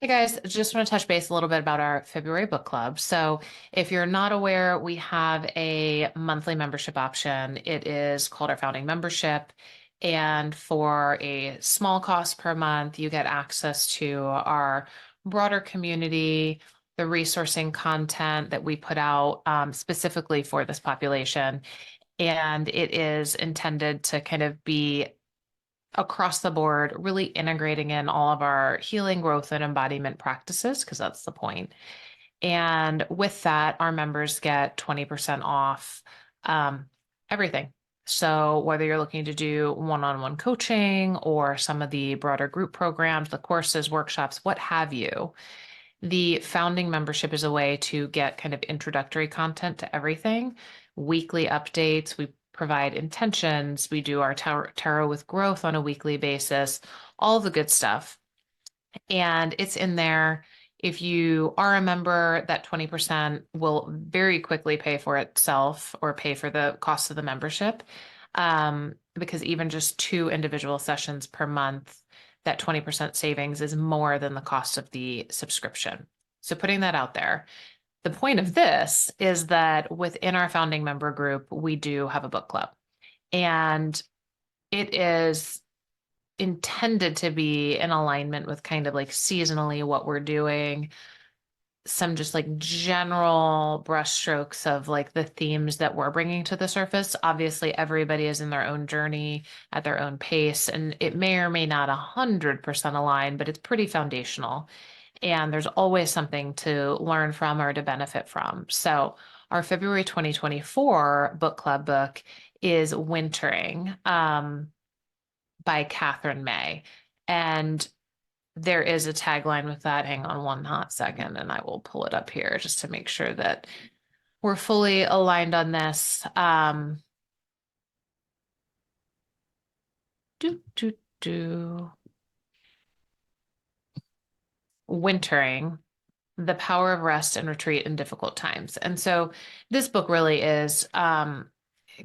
Hey guys, just want to touch base a little bit about our February book club. So, if you're not aware, we have a monthly membership option. It is called our founding membership. And for a small cost per month, you get access to our broader community, the resourcing content that we put out specifically for this population. And it is intended to kind of be across the board, really integrating in all of our healing, growth, and embodiment practices, because that's the point. And with that, our members get 20% off um, everything. So, whether you're looking to do one-on-one coaching or some of the broader group programs, the courses, workshops, what have you, the founding membership is a way to get kind of introductory content to everything, weekly updates. We provide intentions. We do our tarot with growth on a weekly basis, all the good stuff. And it's in there. If you are a member, that 20% will very quickly pay for itself or pay for the cost of the membership. Because even just two individual sessions per month, that 20% savings is more than the cost of the subscription. So putting that out there. The point of this is that within our founding member group, we do have a book club. And it is intended to be in alignment with kind of like seasonally what we're doing, some just like general brushstrokes of like the themes that we're bringing to the surface. Obviously, everybody is in their own journey at their own pace, and it may or may not 100% align, but it's pretty foundational. And there's always something to learn from or to benefit from. So, our February 2024 book club book is Wintering. By Catherine May. And there is a tagline with that. Hang on one hot second, and I will pull it up here just to make sure that we're fully aligned on this. Do, do, do. Wintering, the power of rest and retreat in difficult times. And so this book really is kind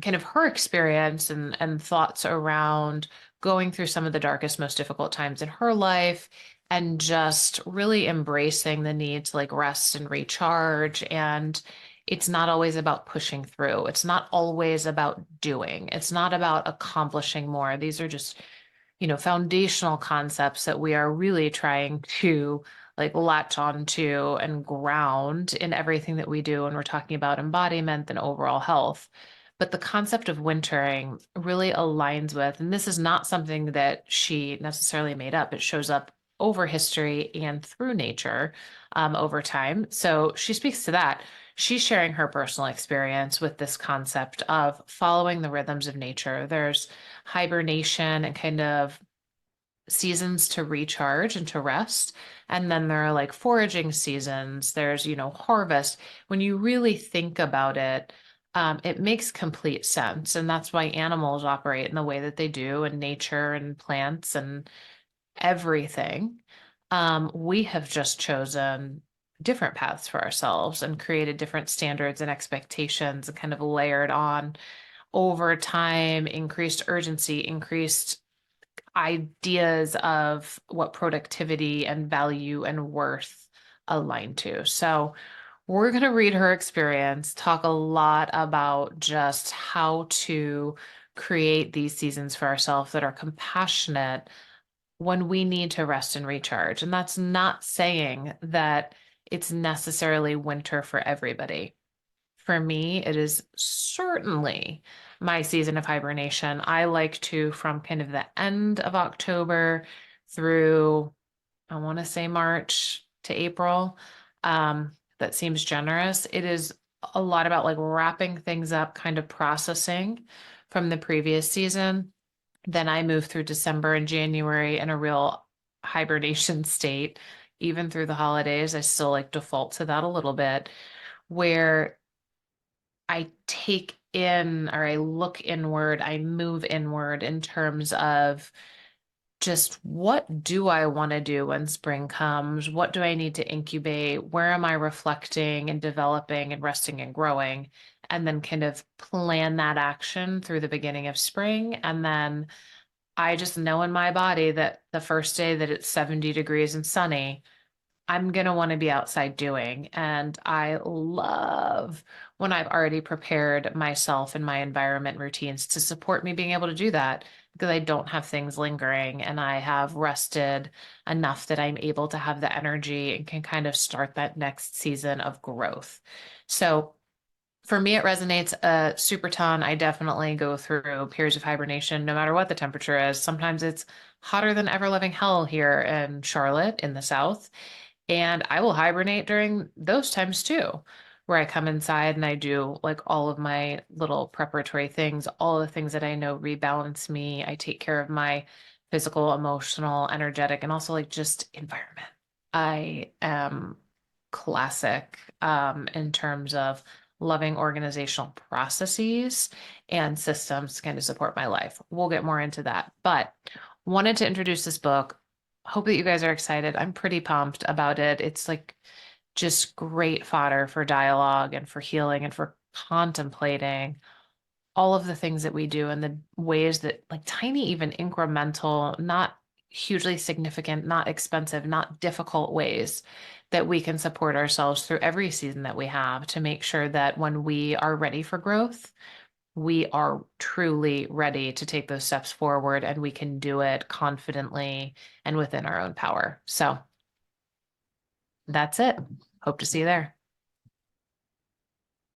of her experience and thoughts around going through some of the darkest, most difficult times in her life and just really embracing the need to like rest and recharge. And it's not always about pushing through. It's not always about doing. It's not about accomplishing more. These are just, foundational concepts that we are really trying to like latch onto and ground in everything that we do when we're talking about embodiment and overall health. But the concept of wintering really aligns with, and this is not something that she necessarily made up, it shows up over history and through nature over time. So she speaks to that. She's sharing her personal experience with this concept of following the rhythms of nature. There's hibernation and kind of seasons to recharge and to rest. And then there are like foraging seasons, there's, harvest. When you really think about it, it makes complete sense. And that's why animals operate in the way that they do, and nature and plants and everything. We have just chosen different paths for ourselves and created different standards and expectations and kind of layered on over time, increased urgency, increased ideas of what productivity and value and worth align to. So, we're going to read her experience, talk a lot about just how to create these seasons for ourselves that are compassionate when we need to rest and recharge. And that's not saying that it's necessarily winter for everybody. For me, it is certainly my season of hibernation. I like to, from kind of the end of October through, I want to say March to April. That seems generous. It is a lot about like wrapping things up, kind of processing from the previous season. Then I move through December and January in a real hibernation state. Even through the holidays, I still like default to that a little bit, where I take in or I look inward, I move inward in terms of just what do I want to do when spring comes? What do I need to incubate? Where am I reflecting and developing and resting and growing? And then kind of plan that action through the beginning of spring. And then I just know in my body that the first day that it's 70 degrees and sunny, I'm going to want to be outside doing. And I love when I've already prepared myself and my environment routines to support me being able to do that because I don't have things lingering and I have rested enough that I'm able to have the energy and can kind of start that next season of growth. So for me, it resonates a super ton. I definitely go through periods of hibernation no matter what the temperature is. Sometimes it's hotter than ever living hell here in Charlotte in the South. And I will hibernate during those times too, where I come inside and I do like all of my little preparatory things, all the things that I know rebalance me. I take care of my physical, emotional, energetic, and also like just environment. I am classic in terms of loving organizational processes and systems to kind of support my life. We'll get more into that, but wanted to introduce this book. Hope that you guys are excited. I'm pretty pumped about it. It's like just great fodder for dialogue and for healing and for contemplating all of the things that we do and the ways that, like, tiny, even incremental, not hugely significant, not expensive, not difficult ways that we can support ourselves through every season that we have to make sure that when we are ready for growth, we are truly ready to take those steps forward and we can do it confidently and within our own power. So that's it. Hope to see you there.